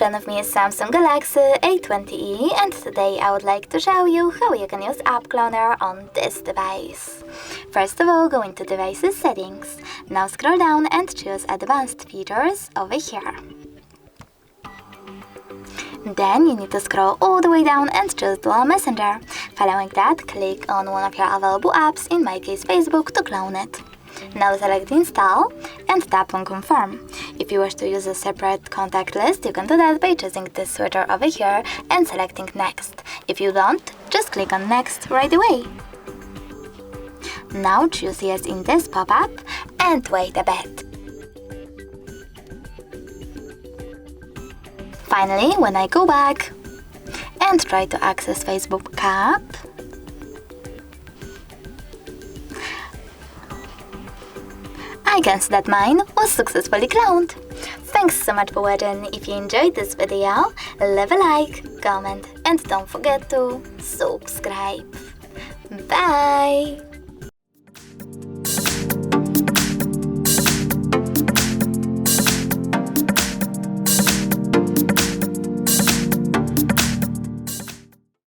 front of me is Samsung Galaxy A20e, and today I would like to show you how you can use App Cloner on this device. First of all, go into Devices Settings. Now scroll down and choose Advanced Features over here. Then you need to scroll all the way down and choose Dual Messenger. Following that, click on one of your available apps, in my case Facebook, to clone it. Now select Install and tap on Confirm. If you wish to use a separate contact list, you can do that by choosing this switcher over here and selecting Next. If you don't, just click on Next right away. Now choose Yes in this pop-up and wait a bit. Finally, when I go back and try to access Facebook app, I can see that mine was successfully cloned. Thanks so much for watching. If you enjoyed this video, leave a like, comment, and don't forget to subscribe. Bye!